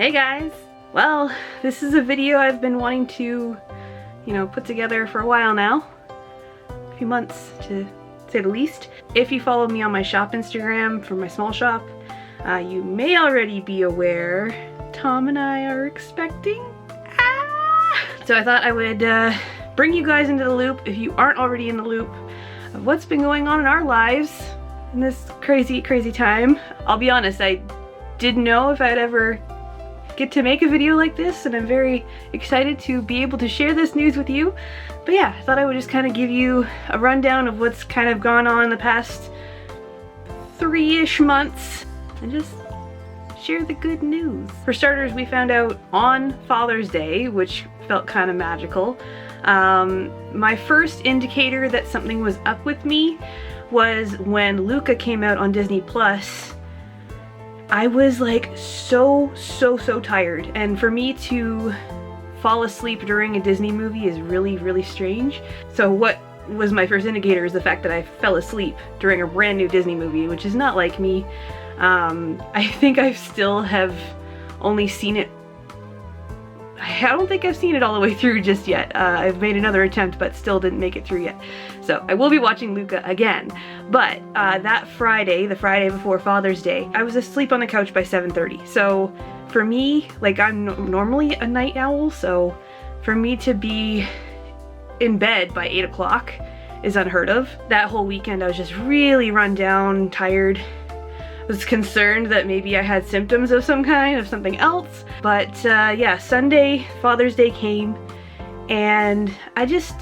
Hey guys! Well, this is a video I've been wanting to, put together for a while now. A few months, to say the least. If you follow me on my shop Instagram for my small shop, you may already be aware Tom and I are expecting. So I thought I would bring you guys into the loop, if you aren't already in the loop, of what's been going on in our lives in this crazy, crazy time. I'll be honest, I didn't know if I'd ever get to make a video like this, and I'm very excited to be able to share this news with you. But yeah, I thought I would just kind of give you a rundown of what's kind of gone on in the past 3-ish months and just share the good news. For starters, we found out on Father's Day, which felt kind of magical. My first indicator that something was up with me was when Luca came out on Disney Plus. I was like so tired, and for me to fall asleep during a Disney movie is really, really strange. So what was my first indicator is the fact that I fell asleep during a brand new Disney movie, which is not like me. I think I still have only seen it, I don't think I've seen it all the way through just yet. I've made another attempt but still didn't make it through yet. So I will be watching Luca again. But that Friday, the Friday before Father's Day, I was asleep on the couch by 7:30. So for me, like, I'm normally a night owl, so for me to be in bed by 8 o'clock is unheard of. That whole weekend I was just really run down, tired. Was concerned that maybe I had symptoms of some kind, of something else. But yeah, Sunday, Father's Day came, and I just,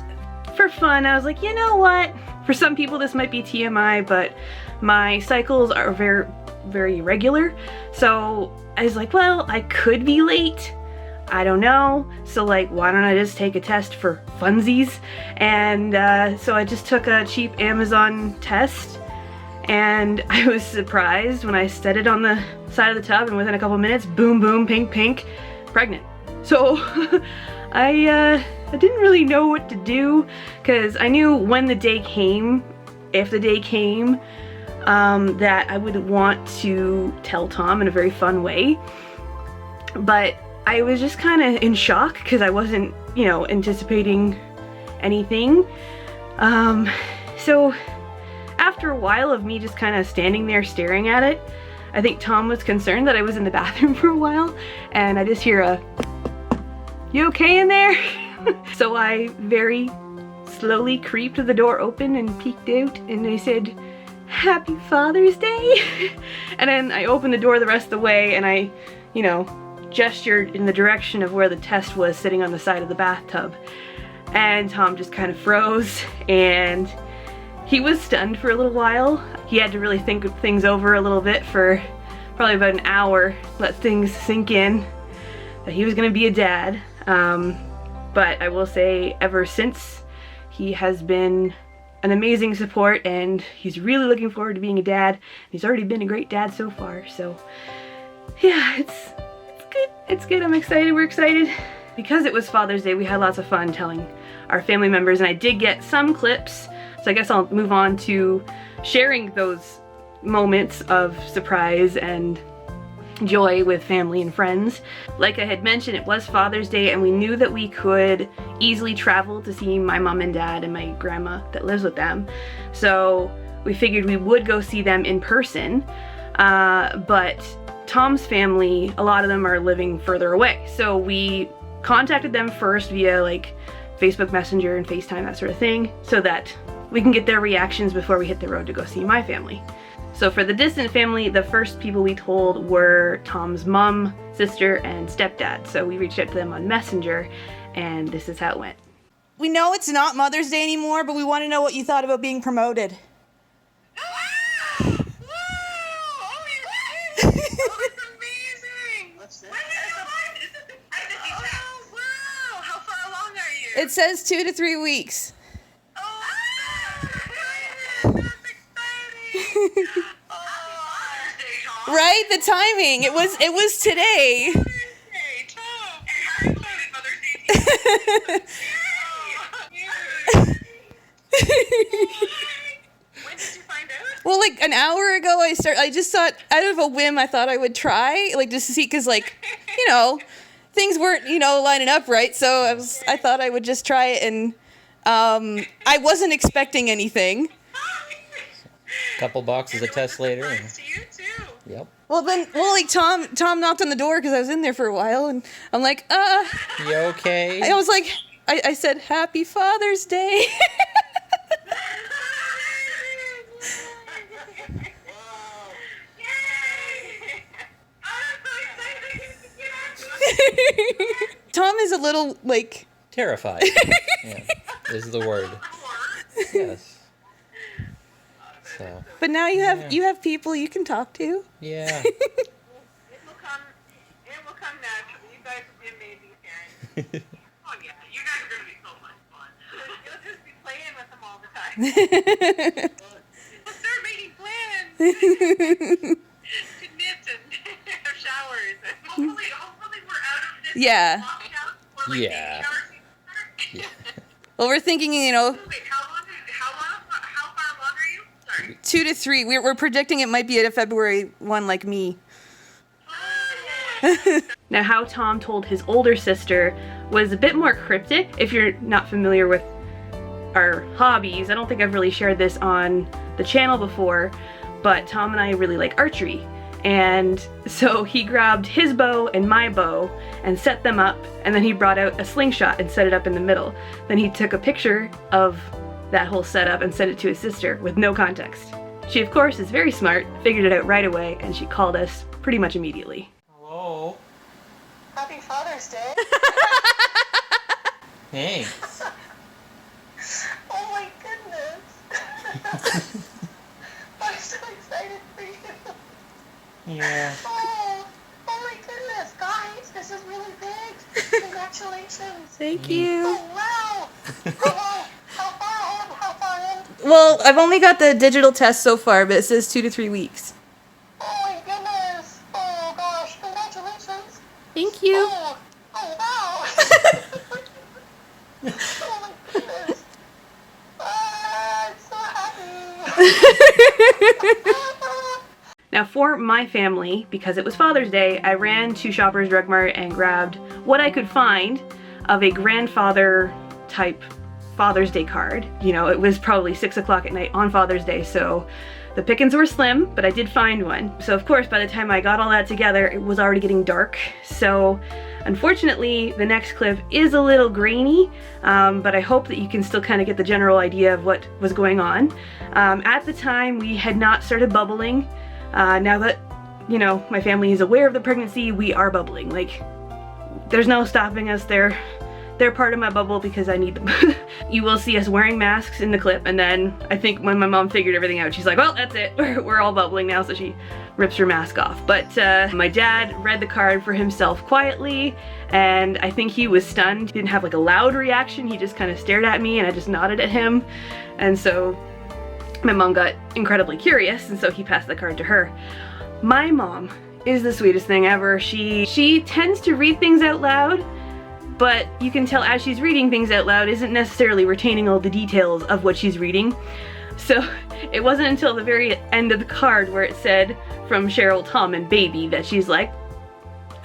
for fun, I was like, you know what? For some people this might be TMI, but my cycles are very, very irregular. So I was like, well, I could be late. I don't know. So like, why don't I just take a test for funsies? And so I just took a cheap Amazon test. And I was surprised when I set it on the side of the tub, and within a couple minutes, boom, boom, pink, pink, pregnant. So I didn't really know what to do, because I knew when the day came, if the day came, that I would want to tell Tom in a very fun way. But I was just kind of in shock, because I wasn't, anticipating anything. So after a while of me just kind of standing there staring at it, I think Tom was concerned that I was in the bathroom for a while, and I just hear a, "You okay in there?" So I very slowly creeped the door open and peeked out, and I said, "Happy Father's Day." And then I opened the door the rest of the way, and I, gestured in the direction of where the test was sitting on the side of the bathtub. And Tom just kind of froze, and he was stunned for a little while. He had to really think things over a little bit for probably about an hour, let things sink in that he was gonna be a dad. But I will say, ever since, he has been an amazing support, and he's really looking forward to being a dad. He's already been a great dad so far, so yeah, it's good. It's good. I'm excited. We're excited. Because it was Father's Day, we had lots of fun telling our family members, and I did get some clips. So I guess I'll move on to sharing those moments of surprise and joy with family and friends. Like I had mentioned, it was Father's Day, and we knew that we could easily travel to see my mom and dad and my grandma that lives with them. So we figured we would go see them in person, but Tom's family, a lot of them are living further away. So we contacted them first via like Facebook Messenger and FaceTime, that sort of thing, so that we can get their reactions before we hit the road to go see my family. So for the distant family, the first people we told were Tom's mom, sister, and stepdad. So we reached out to them on Messenger, and this is how it went. We know it's not Mother's Day anymore, but we want to know what you thought about being promoted. Oh, it's amazing! What's that? Oh, wow! How far along are you? It says 2 to 3 weeks. Right? The timing. It was today. When did you find out? Well, like an hour ago, I just thought, out of a whim, I thought I would try, like, just to see, because, like, you know, things weren't, you know, lining up right, so I thought I would just try it, and I wasn't expecting anything. Couple boxes of tests later. And, To you too. yep. Well, like, Tom knocked on the door, because I was in there for a while, and I'm like, You okay? I was like, I said, Happy Father's Day. Tom is a little, like... Terrified. Yeah, is the word. Yes. So. But now you have people you can talk to. Yeah. It will come naturally. You guys will be amazing parents. Oh yeah, you guys are gonna be so much fun. You'll just be playing with them all the time. We'll start making plans to knit and have showers. And hopefully we're out of this. Yeah. Lockdown before, like, Yeah. baby showers start. Yeah. Well, we're thinking, you know, Wait, how far along are you? Sorry. 2 to 3. We're predicting it might be at a February 1 like me. Now, how Tom told his older sister was a bit more cryptic. If you're not familiar with our hobbies, I don't think I've really shared this on the channel before, but Tom and I really like archery. And so he grabbed his bow and my bow and set them up, and then he brought out a slingshot and set it up in the middle. Then he took a picture of that whole setup and sent it to his sister with no context. She, of course, is very smart, figured it out right away, and she called us pretty much immediately. Hello. Happy Father's Day. Thanks. Oh my goodness. I'm so excited for you. Yeah. Oh my goodness, guys, this is really big. Congratulations. Thank you. Oh wow. How far in? Well, I've only got the digital test so far, but it says 2 to 3 weeks. Oh my goodness. Oh gosh, congratulations. Thank you. Oh wow. Oh my goodness. I'm so happy. Now for my family, because it was Father's Day, I ran to Shoppers Drug Mart and grabbed what I could find of a grandfather type Father's Day card. You know, it was probably 6 o'clock at night on Father's Day, so the pickings were slim, but I did find one. So of course, by the time I got all that together, it was already getting dark. So unfortunately, the next clip is a little grainy, but I hope that you can still kind of get the general idea of what was going on. At the time, we had not started bubbling. Now that, you know, my family is aware of the pregnancy, we are bubbling. Like, there's no stopping us. They're part of my bubble because I need them. You will see us wearing masks in the clip, and then I think when my mom figured everything out, she's like, well, that's it. We're all bubbling now, so she rips her mask off. But my dad read the card for himself quietly, and I think he was stunned. He didn't have like a loud reaction. He just kind of stared at me, and I just nodded at him. And so my mom got incredibly curious, and so he passed the card to her. My mom is the sweetest thing ever. She tends to read things out loud, but you can tell as she's reading things out loud isn't necessarily retaining all the details of what she's reading. So it wasn't until the very end of the card where it said, from Cheryl, Tom, and baby, that she's like,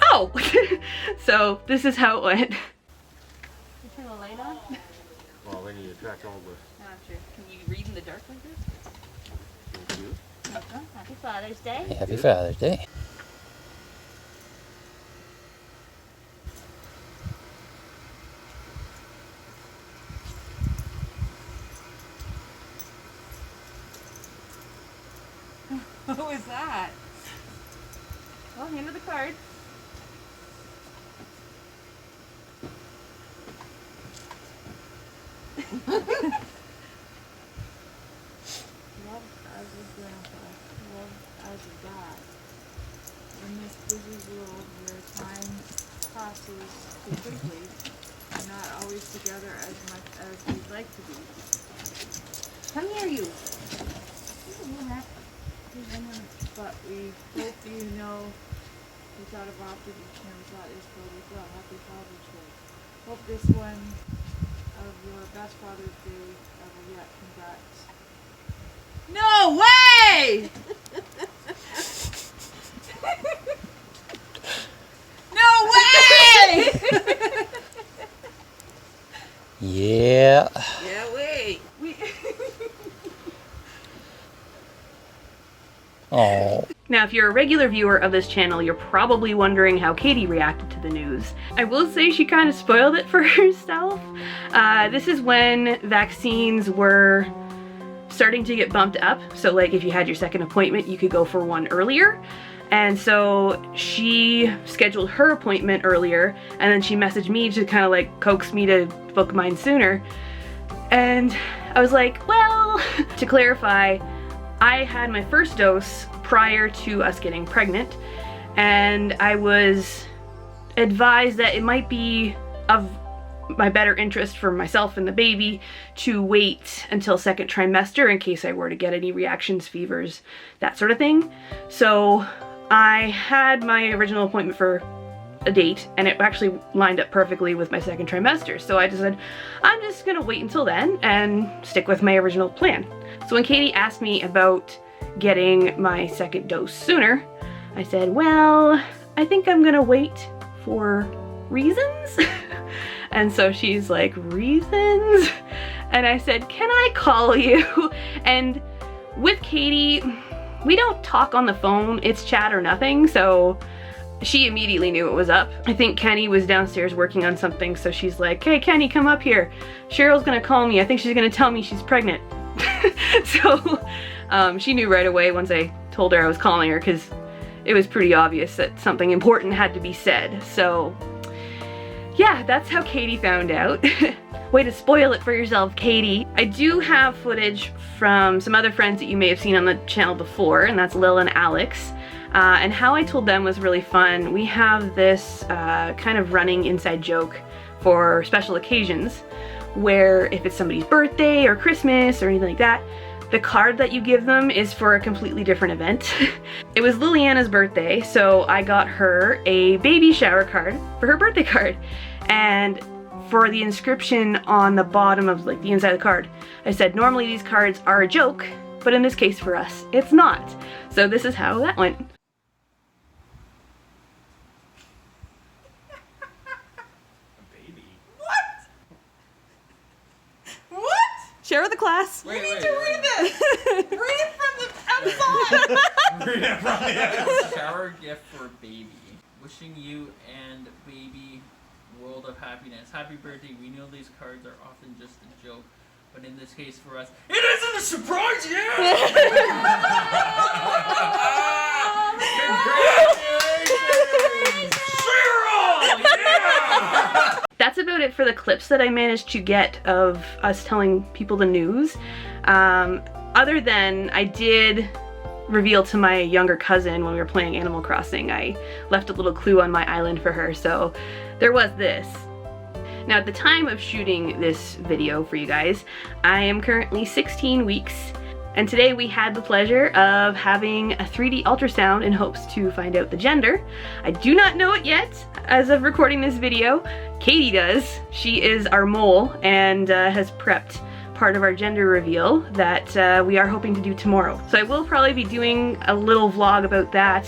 oh! So this is how it went. You turn the light on? Well, then you attract all the... Not sure. Can you read in the dark like this? Happy Father's Day. Happy Father's Day. What was that? Well, hand her the card. Love as a grandpa, love as a dad. In this busy world where time passes too quickly, we're not always together as much as we'd like to be. Come here, you. But we hope you know we thought of often each and every thought is filled with love. Happy Father's Day. Hope this one of your best Father's Day ever yet. Congrats. No way! No way! Yeah. Yeah, wait. Oh. Now, if you're a regular viewer of this channel, you're probably wondering how Katie reacted to the news. I will say she kind of spoiled it for herself. This is when vaccines were starting to get bumped up. So like if you had your second appointment, you could go for one earlier. And so she scheduled her appointment earlier, and then she messaged me to kind of like coax me to book mine sooner. And I was like, well, to clarify, I had my first dose prior to us getting pregnant, and I was advised that it might be of my better interest for myself and the baby to wait until second trimester in case I were to get any reactions, fevers, that sort of thing. So I had my original appointment for a date, and it actually lined up perfectly with my second trimester. So I just said, I'm just gonna wait until then and stick with my original plan. So when Katie asked me about getting my second dose sooner, I said, well, I think I'm gonna wait for reasons. And so she's like, reasons? And I said, can I call you? And with Katie, we don't talk on the phone, it's chat or nothing, so she immediately knew it was up. I think Kenny was downstairs working on something, so she's like, hey Kenny, come up here. Cheryl's gonna call me, I think she's gonna tell me she's pregnant. So she knew right away once I told her I was calling her, because it was pretty obvious that something important had to be said. So yeah, that's how Katie found out. Way to spoil it for yourself, Katie. I do have footage from some other friends that you may have seen on the channel before, and that's Lil and Alex. And how I told them was really fun. We have this kind of running inside joke for special occasions, where if it's somebody's birthday or Christmas or anything like that, the card that you give them is for a completely different event. It was Liliana's birthday, so I got her a baby shower card for her birthday card. And for the inscription on the bottom of like the inside of the card, I said, normally these cards are a joke, but in this case for us, it's not. So this is how that went. Share with the class. Wait, you need wait, to read this. Read it from the outside. Read it from the Shower gift for baby. Wishing you and baby world of happiness. Happy birthday. We know these cards are often just a joke, but in this case for us, it isn't a surprise yet! Congratulations! Cheryl! Yeah! That's about it for the clips that I managed to get of us telling people the news. Other than I did reveal to my younger cousin when we were playing Animal Crossing, I left a little clue on my island for her, so there was this. Now at the time of shooting this video for you guys, I am currently 16 weeks, and today we had the pleasure of having a 3D ultrasound in hopes to find out the gender. I do not know it yet as of recording this video. Katie does. She is our mole and has prepped part of our gender reveal that we are hoping to do tomorrow. So I will probably be doing a little vlog about that.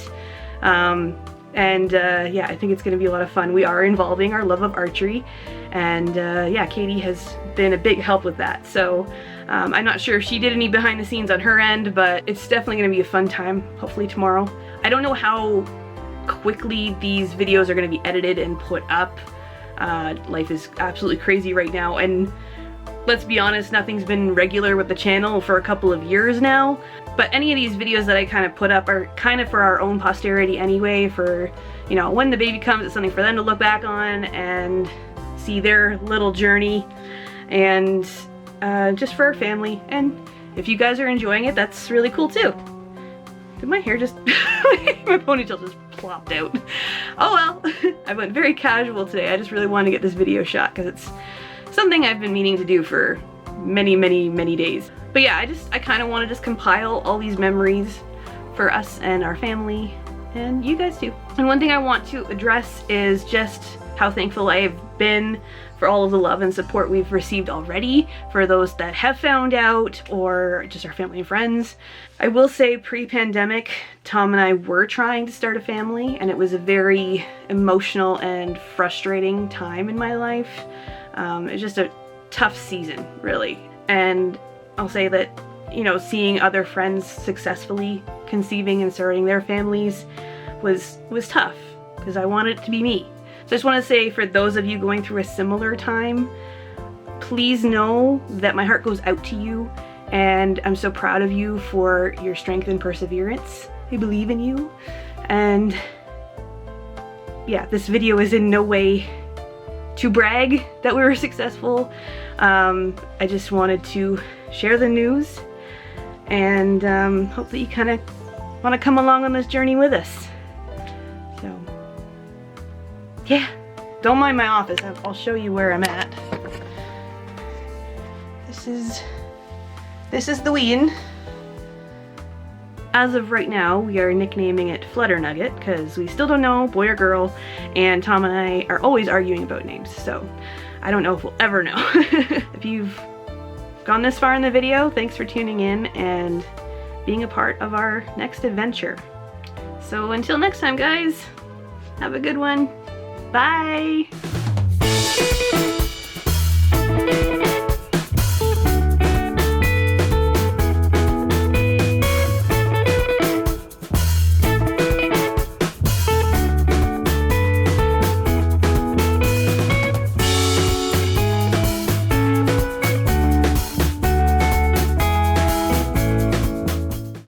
Yeah, I think it's gonna be a lot of fun. We are involving our love of archery, and yeah, Katie has been a big help with that. So I'm not sure if she did any behind the scenes on her end, but it's definitely gonna be a fun time, hopefully tomorrow. I don't know how quickly these videos are gonna be edited and put up. Life is absolutely crazy right now, and let's be honest, nothing's been regular with the channel for a couple of years now. But any of these videos that I kind of put up are kind of for our own posterity anyway, for, you know, when the baby comes, it's something for them to look back on and see their little journey, and just for our family. And if you guys are enjoying it, that's really cool too. Did my hair just, my ponytail just plopped out. Oh well, I went very casual today. I just really wanted to get this video shot because it's something I've been meaning to do for many days. But yeah, I kind of want to just compile all these memories for us and our family, and you guys too. And one thing I want to address is just how thankful I've been for all of the love and support we've received already, for those that have found out or just our family and friends. I will say pre-pandemic, Tom and I were trying to start a family, and it was a very emotional and frustrating time in my life. It was just a tough season, really. And I'll say that, you know, seeing other friends successfully conceiving and starting their families was tough, because I wanted it to be me. So I just want to say, for those of you going through a similar time, please know that my heart goes out to you, and I'm so proud of you for your strength and perseverance. I believe in you. And yeah, this video is in no way to brag that we were successful. I just wanted to share the news, and hope that you kind of want to come along on this journey with us. So yeah, don't mind my office. I'll show you where I'm at. This is the ween. As of right now, we are nicknaming it Flutter Nugget because we still don't know boy or girl, and Tom and I are always arguing about names, so I don't know if we'll ever know. If you've gone this far in the video, thanks for tuning in and being a part of our next adventure. So until next time, guys, have a good one. Bye!